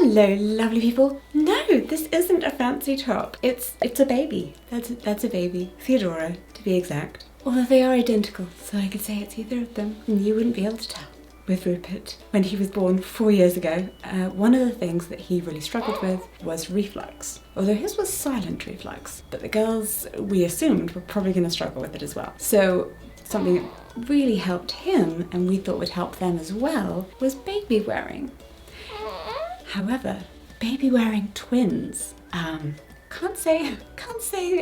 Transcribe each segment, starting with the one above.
Hello lovely people. No, this isn't a fancy top. It's a baby. That's a baby. Theodora, to be exact. Although they are identical, so I could say it's either of them. And you wouldn't be able to tell. With Rupert, when he was born 4 years ago, one of the things that he really struggled with was reflux. Although his was silent reflux, but the girls, we assumed, were probably going to struggle with it as well. So something that really helped him, and we thought would help them as well, was baby wearing. However, baby wearing twins, can't say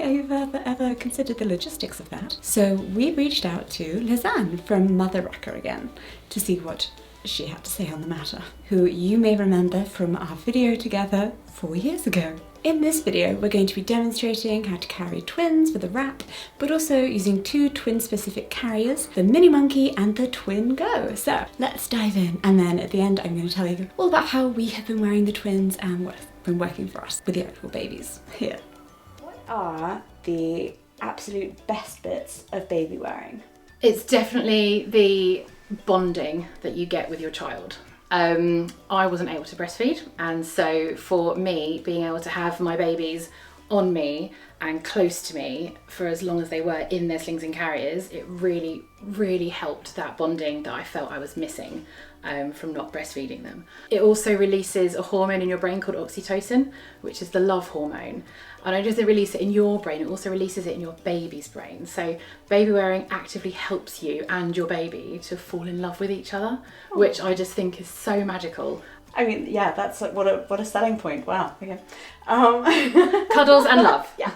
I've ever considered the logistics of that. So we reached out to Lysanne from Mother Rucker again to see what she had to say on the matter, who you may remember from our video together 4 years ago. In this video, we're going to be demonstrating how to carry twins for the wrap, but also using two twin-specific carriers, the Mini Monkey and the TwinGo. So let's dive in, and then at the end, I'm going to tell you all about how we have been wearing the twins and what's been working for us with the actual babies here. What are the absolute best bits of baby wearing? It's definitely the bonding that you get with your child. I wasn't able to breastfeed, and so for me, being able to have my babies on me and close to me for as long as they were in their slings and carriers, it really, really helped that bonding that I felt I was missing from not breastfeeding them. It also releases a hormone in your brain called oxytocin, which is the love hormone. And it doesn't release it in your brain, it also releases it in your baby's brain. So baby wearing actively helps you and your baby to fall in love with each other, which I just think is so magical. I mean, yeah, that's like what a selling point. Wow. Okay. Cuddles and love. Yeah.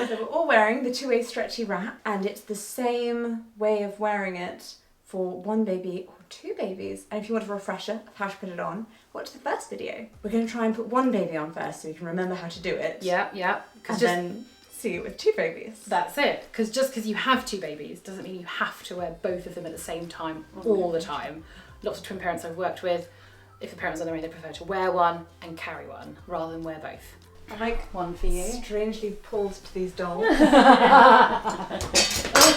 So we're all wearing the two-way stretchy wrap, and it's the same way of wearing it for one baby or two babies. And if you want a refresher of how to put it on, watch the first video. We're going to try and put one baby on first so you can remember how to do it. Yeah. Then see it with two babies. That's it. Because just because you have two babies doesn't mean you have to wear both of them at the same time all the time. Lots of twin parents I've worked with, if the parents are on their own, they prefer to wear one and carry one rather than wear both. I like one for you. Strangely pulls to these dolls.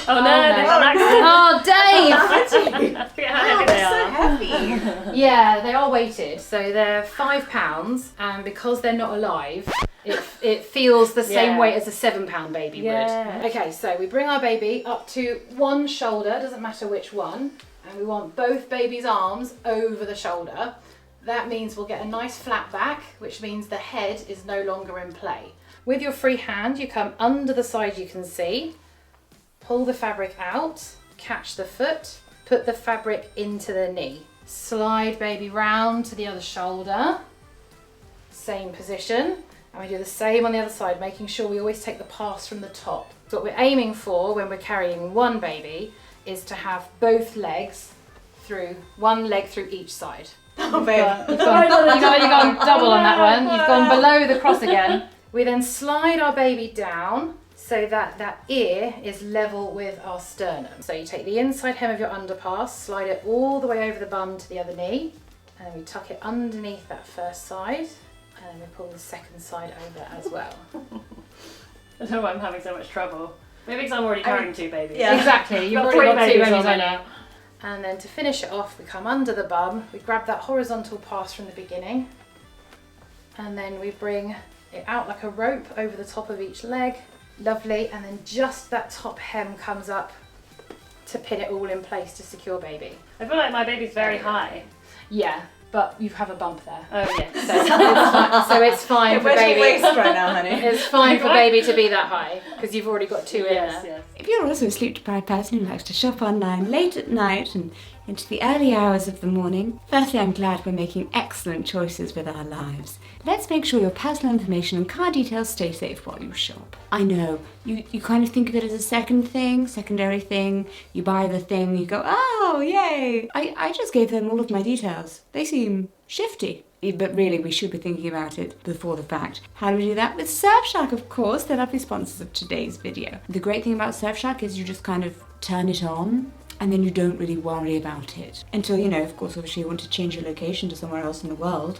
Oh Dave! They're so heavy. Yeah, they are weighted, so they're £5, and because they're not alive, it feels the same weight as a £7 baby would. Okay, so we bring our baby up to one shoulder, doesn't matter which one, and we want both baby's arms over the shoulder. That means we'll get a nice flat back, which means the head is no longer in play. With your free hand, you come under the side you can see, pull the fabric out, catch the foot, put the fabric into the knee. Slide baby round to the other shoulder, same position, and we do the same on the other side, making sure we always take the pass from the top. So what we're aiming for when we're carrying one baby is to have both legs through, one leg through each side. Oh, babe. You've gone double on that one. You've gone below the cross again. We then slide our baby down so that that ear is level with our sternum. So you take the inside hem of your underpass, slide it all the way over the bum to the other knee, and then we tuck it underneath that first side, and then we pull the second side over as well. I don't know why I'm having so much trouble. Maybe because I'm already carrying two babies. Yeah, exactly. You've already got two babies on now. And then to finish it off, we come under the bum, we grab that horizontal pass from the beginning, and then we bring it out like a rope over the top of each leg. Lovely, and then just that top hem comes up to pin it all in place to secure baby. I feel like my baby's very high. Yeah, but you have a bump there. Oh yeah. So it's fine for baby. Where's your waist right now, honey? It's fine for baby to be that high, because you've already got two in there. Yes. If you're also a sleep-deprived person who likes to shop online late at night and into the early hours of the morning, firstly I'm glad we're making excellent choices with our lives. Let's make sure your personal information and car details stay safe while you shop. I know, you kind of think of it as a secondary thing, you buy the thing, you go, oh yay! I just gave them all of my details. They seem shifty. But really, we should be thinking about it before the fact. How do we do that? With Surfshark, of course. They're lovely sponsors of today's video. The great thing about Surfshark is you just kind of turn it on, and then you don't really worry about it. Until, you know, of course, obviously you want to change your location to somewhere else in the world,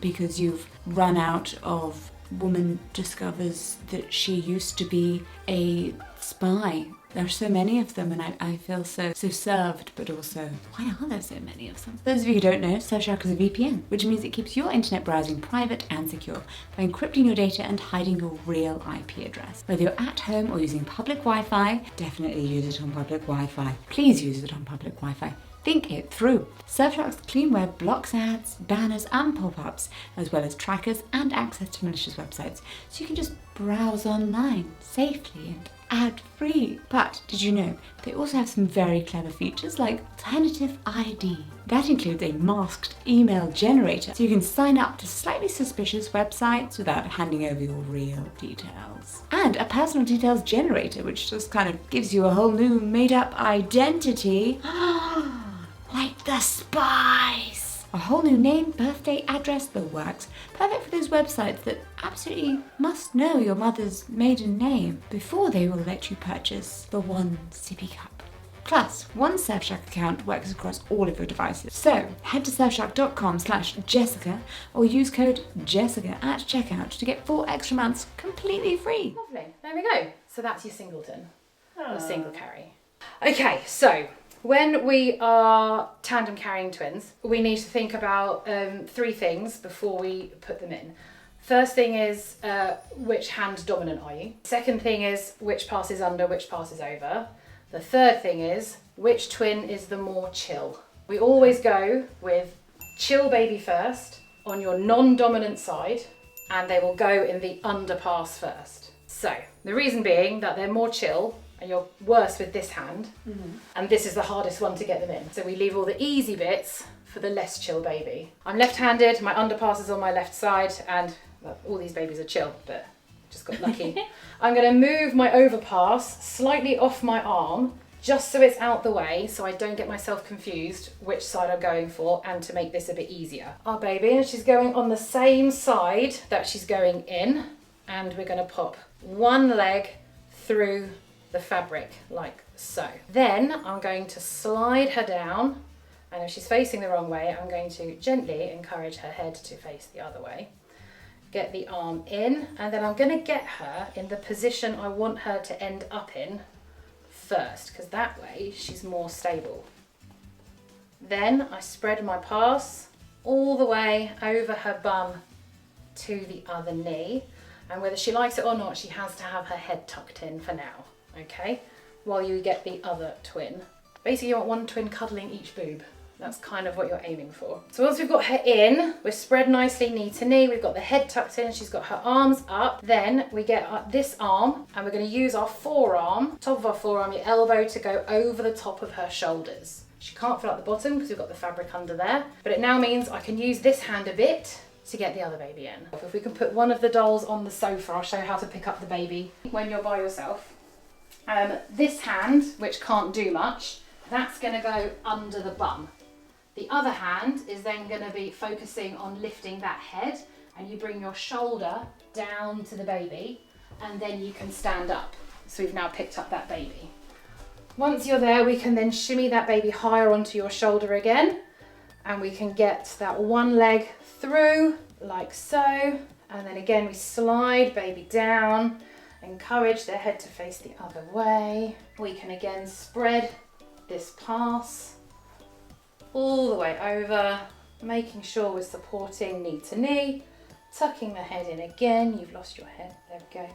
because you've run out of woman discovers that she used to be a spy There are so many of them, and I feel so served, but also, why are there so many of them? For those of you who don't know, Surfshark is a VPN, which means it keeps your internet browsing private and secure by encrypting your data and hiding your real IP address. Whether you're at home or using public Wi-Fi, definitely use it on public Wi-Fi. Please use it on public Wi-Fi. Think it through. Surfshark's clean web blocks ads, banners and pop-ups, as well as trackers and access to malicious websites, so you can just browse online safely and ad-free. But did you know they also have some very clever features like alternative ID? That includes a masked email generator, so you can sign up to slightly suspicious websites without handing over your real details. And a personal details generator, which just kind of gives you a whole new made-up identity. Like the spice! A whole new name, birthday, address, the works. Perfect for those websites that absolutely must know your mother's maiden name before they will let you purchase the one sippy cup. Plus, one Surfshark account works across all of your devices. So, head to surfshark.com/Jessica or use code Jessica at checkout to get 4 extra months completely free. Lovely. There we go. So that's your singleton, or single carry. Okay, so when we are tandem carrying twins, we need to think about 3 things before we put them in. First thing is, which hand dominant are you? Second thing is, which passes under, which passes over. The third thing is, which twin is the more chill? We always go with chill baby first on your non-dominant side, and they will go in the underpass first. So, the reason being that they're more chill, and you're worse with this hand, and this is the hardest one to get them in. So we leave all the easy bits for the less chill baby. I'm left-handed, my underpass is on my left side, and well, all these babies are chill, but just got lucky. I'm gonna move my overpass slightly off my arm, just so it's out the way, so I don't get myself confused which side I'm going for, and to make this a bit easier. Our baby, and she's going on the same side that she's going in, and we're gonna pop one leg through the fabric like so. Then I'm going to slide her down, and if she's facing the wrong way, I'm going to gently encourage her head to face the other way. Get the arm in, and then I'm going to get her in the position I want her to end up in first, because that way she's more stable. Then I spread my pass all the way over her bum to the other knee, and whether she likes it or not, she has to have her head tucked in for now. Okay, while you get the other twin. Basically you want one twin cuddling each boob. That's kind of what you're aiming for. So once we've got her in, we're spread nicely knee to knee, we've got the head tucked in, she's got her arms up, then we get this arm, and we're going to use our forearm, top of our forearm, your elbow, to go over the top of her shoulders. She can't fill out the bottom because we've got the fabric under there, but it now means I can use this hand a bit to get the other baby in. If we can put one of the dolls on the sofa, I'll show you how to pick up the baby when you're by yourself. This hand, which can't do much, that's going to go under the bum. The other hand is then going to be focusing on lifting that head, and you bring your shoulder down to the baby, and then you can stand up. So we've now picked up that baby. Once you're there, we can then shimmy that baby higher onto your shoulder again, and we can get that one leg through like so, and then again we slide baby down. Encourage their head to face the other way. We can again spread this pass all the way over, making sure we're supporting knee to knee, tucking the head in again. You've lost your head, there we go.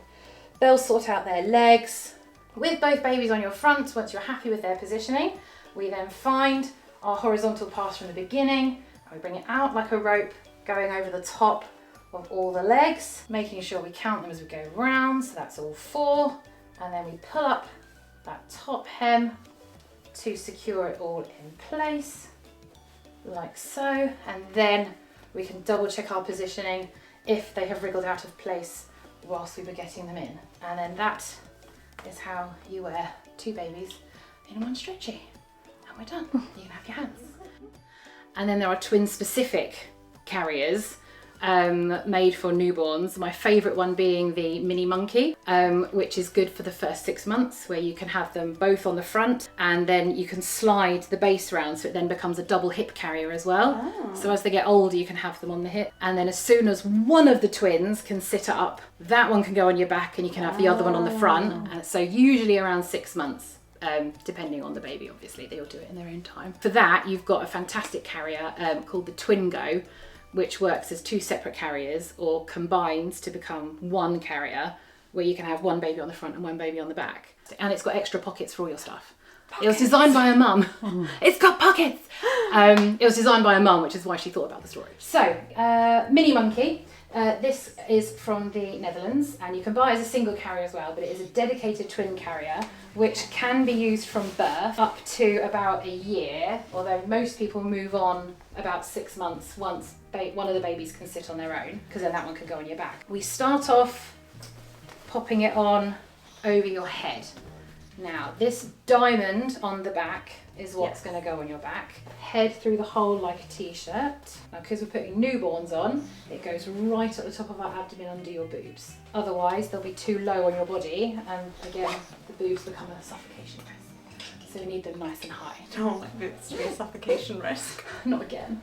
They'll sort out their legs. With both babies on your front, once you're happy with their positioning, we then find our horizontal pass from the beginning, and we bring it out like a rope, going over the top of all the legs, making sure we count them as we go round, so that's all 4, and then we pull up that top hem to secure it all in place, like so, and then we can double check our positioning if they have wriggled out of place whilst we were getting them in. And then that is how you wear 2 babies in one stretchy. And we're done. You can have your hands. And then there are Twinspecific carriers, made for newborns. My favourite one being the mini monkey, which is good for the first 6 months, where you can have them both on the front and then you can slide the base round so it then becomes a double hip carrier as well. Oh. So as they get older you can have them on the hip, and then as soon as one of the twins can sit up, that one can go on your back and you can have the other one on the front. And so usually around 6 months. Depending on the baby, obviously, they all do it in their own time. For that, you've got a fantastic carrier called the TwinGo, which works as 2 separate carriers or combines to become one carrier, where you can have one baby on the front and one baby on the back. And it's got extra pockets for all your stuff. Pockets. It was designed by a mum. It's got pockets! It was designed by a mum, which is why she thought about the story. So, mini monkey. This is from the Netherlands, and you can buy it as a single carrier as well, but it is a dedicated twin carrier, which can be used from birth up to about a year, although most people move on about 6 months once one of the babies can sit on their own, because then that one can go on your back. We start off popping it on over your head. Now, this diamond on the back is what's going to go on your back. Head through the hole like a t-shirt. Now, because we're putting newborns on, it goes right at the top of our abdomen under your boobs. Otherwise, they'll be too low on your body, and again, the boobs become a suffocation risk. So we need them nice and high. I don't want my boobs to be a suffocation risk. Not again.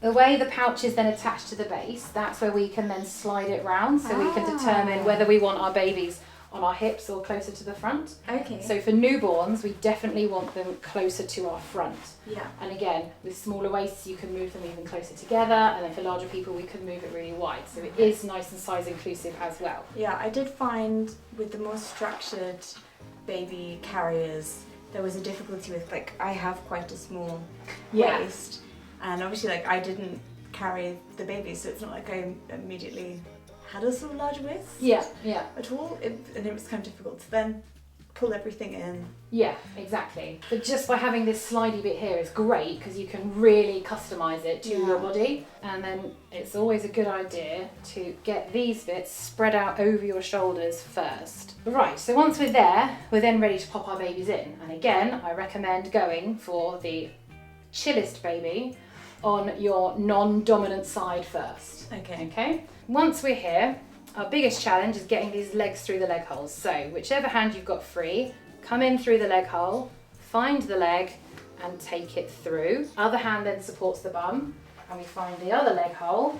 The way the pouch is then attached to the base, that's where we can then slide it round, so we can determine whether we want our babies on our hips or closer to the front. Okay. So for newborns, we definitely want them closer to our front. Yeah. And again, with smaller waists, you can move them even closer together, and then for larger people, we can move it really wide. So it is nice and size inclusive as well. Yeah, I did find with the more structured baby carriers, there was a difficulty with, like, I have quite a small waist, and obviously, like, I didn't carry the baby, so it's not like I immediately had a sort of large waist at all, and it was kind of difficult to then pull everything in. Yeah, exactly. But just by having this slidey bit here is great, because you can really customise it to your body, and then it's always a good idea to get these bits spread out over your shoulders first. Right, so once we're there, we're then ready to pop our babies in, and again, I recommend going for the chillest baby on your non-dominant side first. Okay? Once we're here, our biggest challenge is getting these legs through the leg holes. So whichever hand you've got free, come in through the leg hole, find the leg and take it through. Other hand then supports the bum, and we find the other leg hole,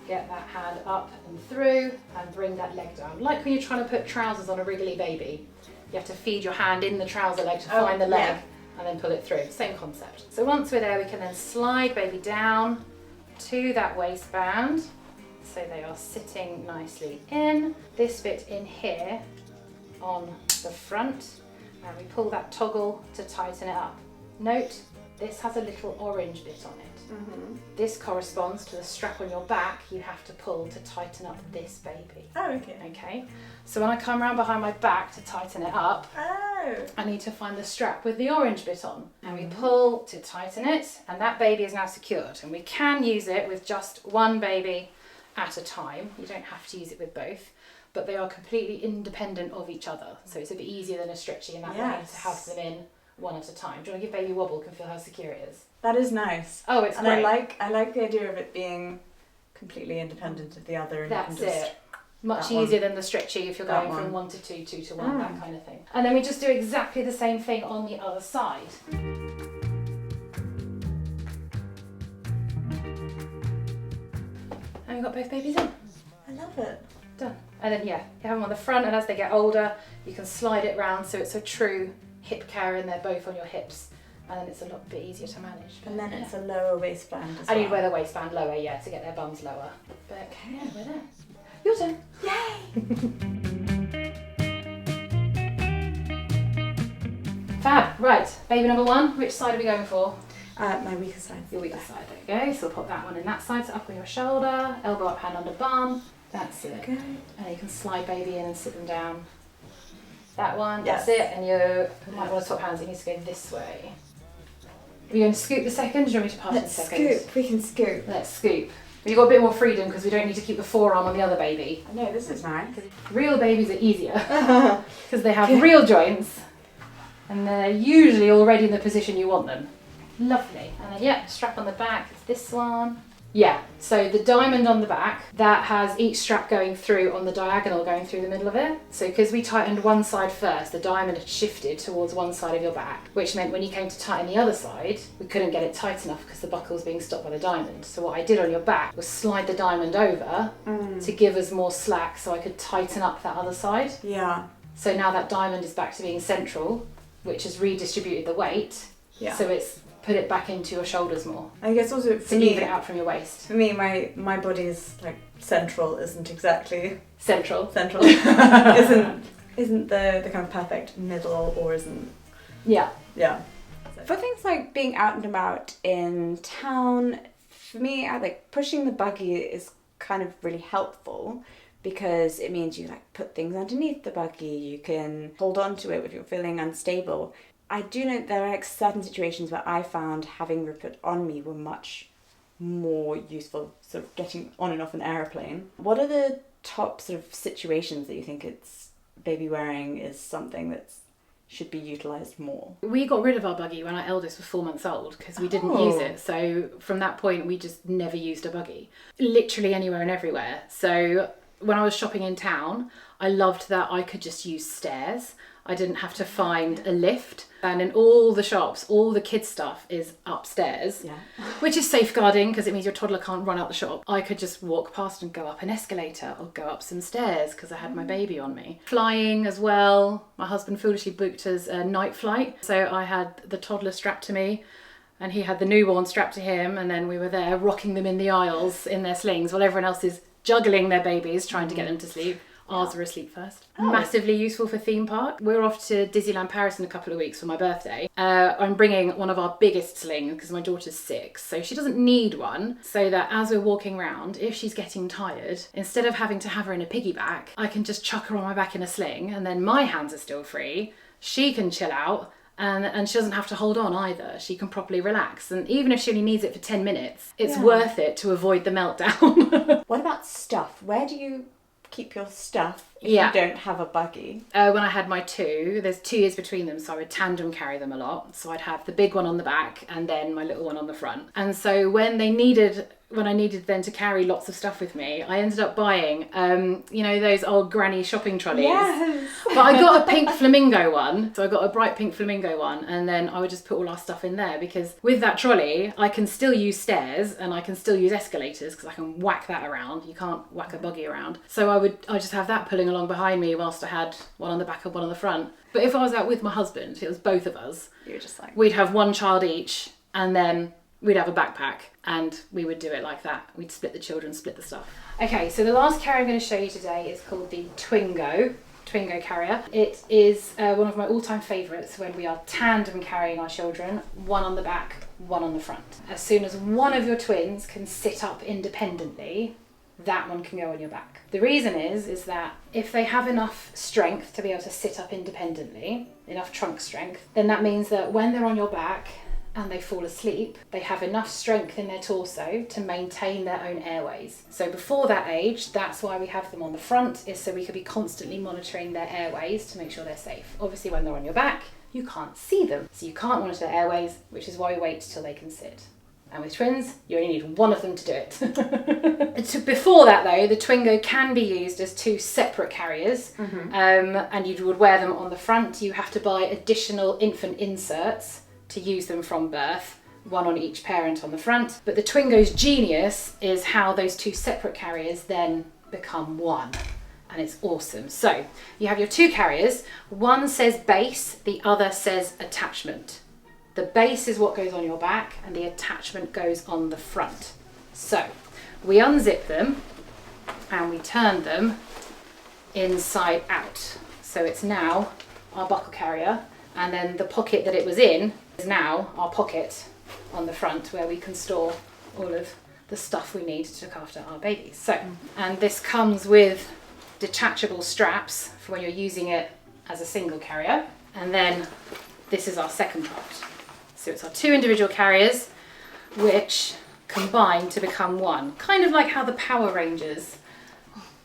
get that hand up and through and bring that leg down. Like when you're trying to put trousers on a wriggly baby, you have to feed your hand in the trouser leg to find the leg and then pull it through. Same concept. So once we're there, we can then slide baby down to that waistband. So they are sitting nicely in. This bit in here on the front, and we pull that toggle to tighten it up. Note, this has a little orange bit on it. This corresponds to the strap on your back you have to pull to tighten up this baby. Oh, okay. Okay, so when I come around behind my back to tighten it up, I need to find the strap with the orange bit on. And we pull to tighten it, and that baby is now secured. And we can use it with just one baby at a time. You don't have to use it with both, but they are completely independent of each other. So it's a bit easier than a stretchy in that way to have them in one at a time. Do you want to give baby a wobble? Can feel how secure it is. That is nice. Oh, it's and great. I like the idea of it being completely independent of the other. And that's you can just it. Much easier than the stretchy if you're going from 1 to 2, 2 to 1, that kind of thing. And then we just do exactly the same thing on the other side. And we've got both babies in. I love it. Done. And then you have them on the front, and as they get older, you can slide it round so it's a true hip carrier and they're both on your hips, and then it's a lot bit easier to manage. And then it's a lower waistband as I well. need to wear the waistband lower, to get their bums lower. But yeah, we're there. Your turn. Yay! Fab. Right, baby number 1. Which side are we going for? My weaker side. Your weaker side. There you go. So we'll pop that one in that side. So up on your shoulder, elbow up, hand under bum. That's it. Okay. And you can slide baby in and sit them down. That one. Yes. That's it. And you might want to swap hands. It needs to go this way. Are you going to scoop the second? Or do you want me to pass Let's the second? scoop. We can scoop. Let's scoop. You've got a bit more freedom because we don't need to keep the forearm on the other baby. I know, this is nice. Real babies are easier because they have real joints and they're usually already in the position you want them. Lovely. And then strap on the back. It's this one. Yeah, so the diamond on the back, that has each strap going through on the diagonal going through the middle of it. So because we tightened one side first, the diamond had shifted towards one side of your back, which meant when you came to tighten the other side, we couldn't get it tight enough because the buckle was being stopped by the diamond. So what I did on your back was slide the diamond over to give us more slack so I could tighten up that other side. Yeah. So now that diamond is back to being central, which has redistributed the weight. Yeah. So it's put it back into your shoulders more. I guess also for to me, even it out from your waist. For me, my body is like central isn't exactly central. isn't the kind of perfect middle, or isn't. Yeah. For things like being out and about in town, for me, I like pushing the buggy is kind of really helpful. Because it means you like put things underneath the buggy, you can hold on to it if you're feeling unstable. I do know there are like certain situations where I found having Rupert on me were much more useful, sort of getting on and off an aeroplane. What are the top sort of situations that you think baby wearing is something that's should be utilised more? We got rid of our buggy when our eldest was 4 months old because we didn't use it. So from that point, we just never used a buggy. Literally anywhere and everywhere. So when I was shopping in town, I loved that I could just use stairs. I didn't have to find a lift. And in all the shops, all the kids' stuff is upstairs, which is safeguarding because it means your toddler can't run out the shop. I could just walk past and go up an escalator or go up some stairs because I had my baby on me. Flying as well. My husband foolishly booked us a night flight. So I had the toddler strapped to me and he had the newborn strapped to him, and then we were there rocking them in the aisles in their slings while everyone else is juggling their babies, trying to get them to sleep. Ours were asleep first. Massively useful for theme park. We're off to Disneyland Paris in a couple of weeks for my birthday. I'm bringing one of our biggest slings because my daughter's 6, so she doesn't need one, so that as we're walking around, if she's getting tired, instead of having to have her in a piggyback, I can just chuck her on my back in a sling, and then my hands are still free. She can chill out. And she doesn't have to hold on either. She can properly relax. And even if she only needs it for 10 minutes, it's worth it to avoid the meltdown. What about stuff? Where do you keep your stuff if you don't have a buggy? When I had my 2, there's 2 years between them, so I would tandem carry them a lot. So I'd have the big one on the back and then my little one on the front. And so when I needed then to carry lots of stuff with me, I ended up buying, those old granny shopping trolleys. Yes. But I got a pink flamingo one. So I got a bright pink flamingo one, and then I would just put all our stuff in there because with that trolley, I can still use stairs and I can still use escalators because I can whack that around. You can't whack a buggy around. So I just have that pulling along behind me whilst I had one on the back and one on the front. But if I was out with my husband, it was both of us. You were just like... We'd have one child each, and then we'd have a backpack, and we would do it like that. We'd split the children, split the stuff. Okay, so the last carrier I'm going to show you today is called the TwinGo carrier. It is one of my all-time favourites when we are tandem carrying our children, one on the back, one on the front. As soon as one of your twins can sit up independently, that one can go on your back. The reason is that if they have enough strength to be able to sit up independently, enough trunk strength, then that means that when they're on your back and they fall asleep, they have enough strength in their torso to maintain their own airways. So before that age, that's why we have them on the front, is so we could be constantly monitoring their airways to make sure they're safe. Obviously when they're on your back, you can't see them, so you can't monitor their airways, which is why we wait till they can sit. And with twins, you only need one of them to do it. Before that though, the TwinGo can be used as 2 separate carriers, and you would wear them on the front. You have to buy additional infant inserts to use them from birth, one on each parent on the front. But the TwinGo's genius is how those 2 separate carriers then become one. And it's awesome. So you have your 2 carriers. One says base, the other says attachment. The base is what goes on your back and the attachment goes on the front. So we unzip them and we turn them inside out. So it's now our buckle carrier, and then the pocket that it was in is now our pocket on the front where we can store all of the stuff we need to look after our babies. So, and this comes with detachable straps for when you're using it as a single carrier. And then this is our second part. So it's our 2 individual carriers which combine to become one. Kind of like how the Power Rangers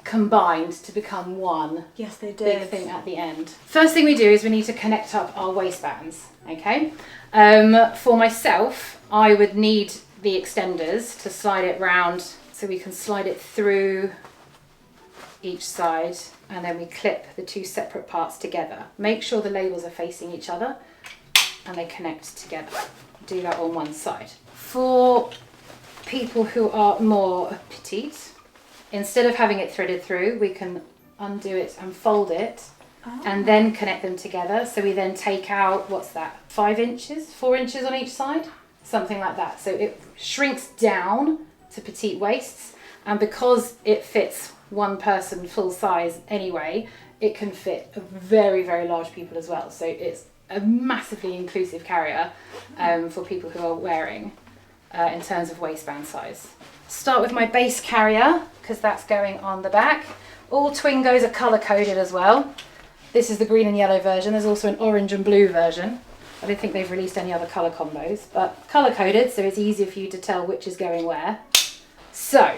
combined to become one. Yes, they did. Big thing at the end. First thing we do is we need to connect up our waistbands, okay? For myself, I would need the extenders to slide it round, so we can slide it through each side, and then we clip the two separate parts together. Make sure the labels are facing each other and they connect together. Do that on one side. For people who are more petite, instead of having it threaded through, we can undo it and fold it and then connect them together. So we then take out, what's that, 5 inches, 4 inches on each side? Something like that. So it shrinks down to petite waists, and because it fits one person full size anyway, it can fit very, very large people as well. So it's a massively inclusive carrier for people who are wearing in terms of waistband size. Start with my base carrier, because that's going on the back. All TwinGos are colour coded as well. This is the green and yellow version. There's also an orange and blue version. I don't think they've released any other colour combos, but colour coded, so it's easier for you to tell which is going where. So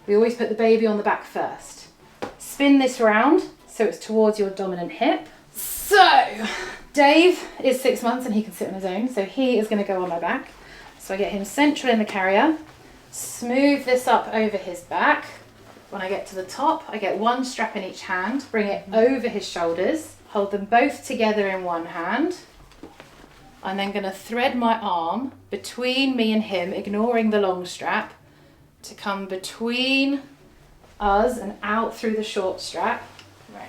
we always put the baby on the back first. Spin this round so it's towards your dominant hip. So Dave is 6 months and he can sit on his own, so he is going to go on my back. So I get him central in the carrier, smooth this up over his back. When I get to the top, I get one strap in each hand, bring it over his shoulders, hold them both together in one hand. I'm then going to thread my arm between me and him, ignoring the long strap, to come between us and out through the short strap. Right.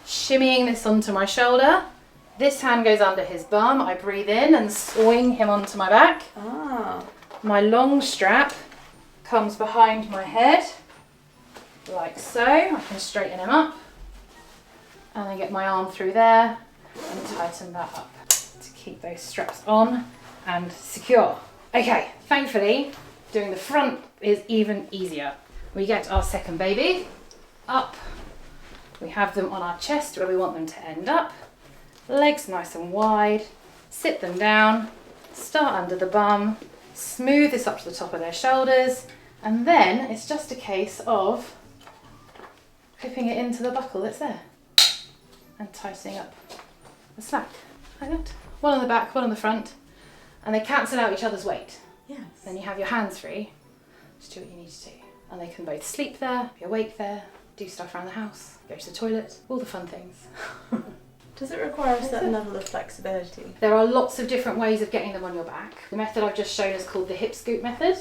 Shimmying this onto my shoulder. This hand goes under his bum. I breathe in and swing him onto my back. My long strap comes behind my head, like so. I can straighten him up and then get my arm through there and tighten that up to keep those straps on and secure. Okay, thankfully, doing the front is even easier. We get our second baby up. We have them on our chest where we want them to end up. Legs nice and wide. Sit them down. Start under the bum. Smooth this up to the top of their shoulders. And then it's just a case of clipping it into the buckle that's there and tightening up the slack like that. One on the back, one on the front, and they cancel out each other's weight. Yes. Then you have your hands free. Just do what you need to do. And they can both sleep there, be awake there, do stuff around the house, go to the toilet, all the fun things. Does it require a certain level of flexibility? There are lots of different ways of getting them on your back. The method I've just shown is called the hip scoop method,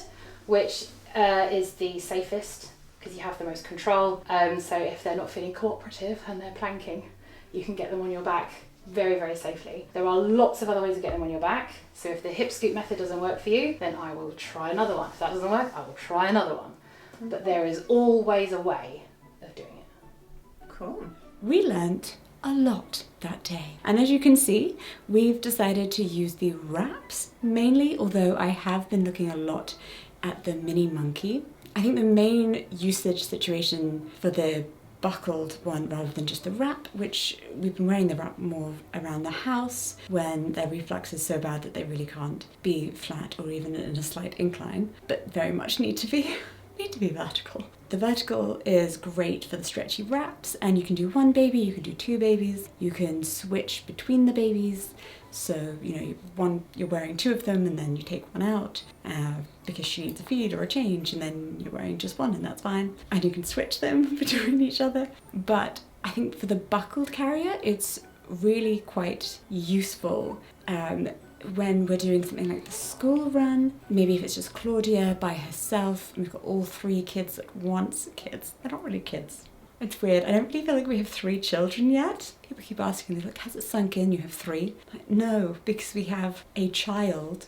which is the safest because you have the most control. So if they're not feeling cooperative and they're planking, you can get them on your back very, very safely. There are lots of other ways of getting them on your back. So if the hip scoop method doesn't work for you, then I will try another one. If that doesn't work, I will try another one. But there is always a way of doing it. Cool. We learnt a lot that day. And as you can see, we've decided to use the wraps mainly, although I have been looking a lot at the mini monkey. I think the main usage situation for the buckled one rather than just the wrap, which we've been wearing the wrap more around the house when their reflux is so bad that they really can't be flat or even in a slight incline, but very much need to be vertical. The vertical is great for the stretchy wraps, and you can do one baby, you can do 2 babies, you can switch between the babies. So, you know, you're wearing 2 of them and then you take one out because she needs a feed or a change, and then you're wearing just one and that's fine. And you can switch them between each other. But I think for the buckled carrier, it's really quite useful when we're doing something like the school run. Maybe if it's just Claudia by herself and we've got all 3 kids at once. Kids, they're not really kids. It's weird. I don't really feel like we have 3 children yet. People keep asking me, like, has it sunk in you have 3? Like, no, because we have a child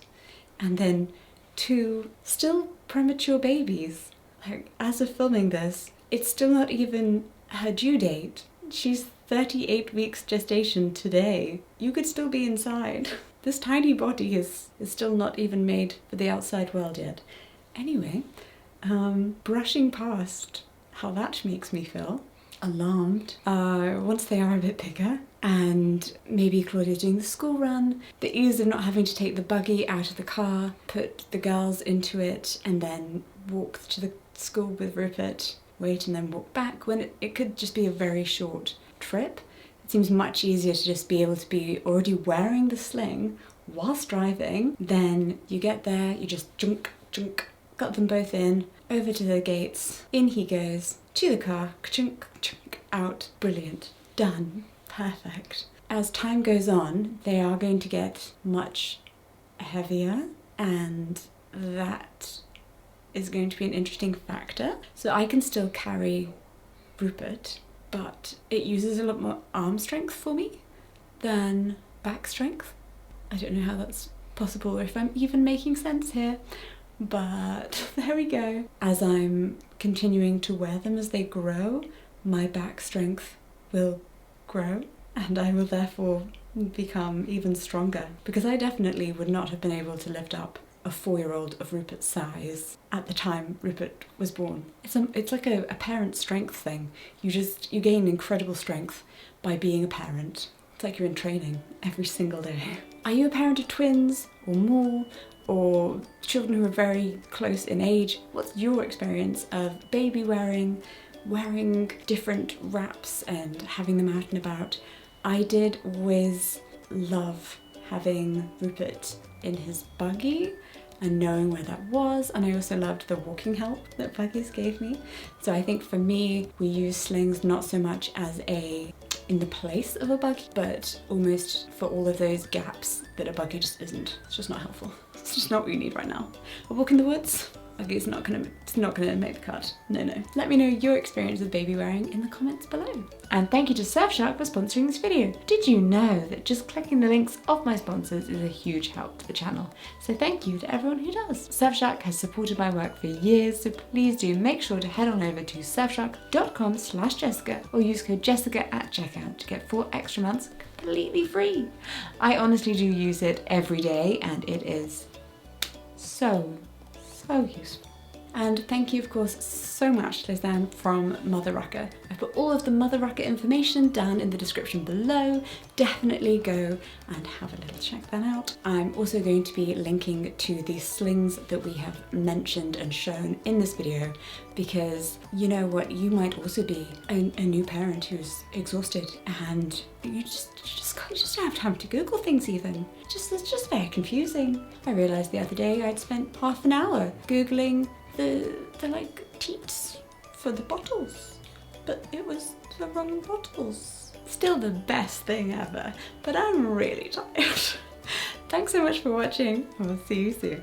and then 2 still premature babies. Like, as of filming this, it's still not even her due date. She's 38 weeks gestation today. You could still be inside. This tiny body is still not even made for the outside world yet. Anyway, brushing past how that makes me feel alarmed once they are a bit bigger, and maybe Claudia's doing the school run, the ease of not having to take the buggy out of the car, put the girls into it, and then walk to the school with Rupert, wait and then walk back, when it could just be a very short trip. It seems much easier to just be able to be already wearing the sling whilst driving, then you get there, you just junk, got them both in, over to the gates, in he goes, to the car, chunk, out, brilliant, done, perfect. As time goes on, they are going to get much heavier, and that is going to be an interesting factor. So I can still carry Rupert, but it uses a lot more arm strength for me than back strength. I don't know how that's possible or if I'm even making sense here, but there we go. As I'm continuing to wear them as they grow, my back strength will grow, and I will therefore become even stronger, because I definitely would not have been able to lift up a 4-year-old of Rupert's size at the time Rupert was born. It's like a parent strength thing. You gain incredible strength by being a parent. It's like you're in training every single day. Are you a parent of twins or more, or children who are very close in age? What's your experience of baby wearing different wraps and having them out and about? I did always love having Rupert in his buggy and knowing where that was, and I also loved the walking help that buggies gave me. So I think for me, we use slings not so much as in the place of a buggy, but almost for all of those gaps that a buggy just isn't. It's just not helpful. It's just not what you need right now. A walk in the woods, buggy's not gonna make the cut. No. Let me know your experience with baby wearing in the comments below. And thank you to Surfshark for sponsoring this video. Did you know that just clicking the links of my sponsors is a huge help to the channel? So thank you to everyone who does. Surfshark has supported my work for years, so please do make sure to head on over to surfshark.com/Jessica or use code Jessica at checkout to get 4 extra months completely free. I honestly do use it every day, and it is so useful. And thank you, of course, so much to Lysanne from Mother Rucker. I've put all of the Mother Rucker information down in the description below. Definitely go and have a little check that out. I'm also going to be linking to the slings that we have mentioned and shown in this video, because you know what, you might also be a new parent who's exhausted and you just don't have time to Google things even. It's just very confusing. I realised the other day I'd spent half an hour Googling the like teats for the bottles, but it was the wrong bottles. Still the best thing ever, but I'm really tired. Thanks so much for watching, and we'll see you soon.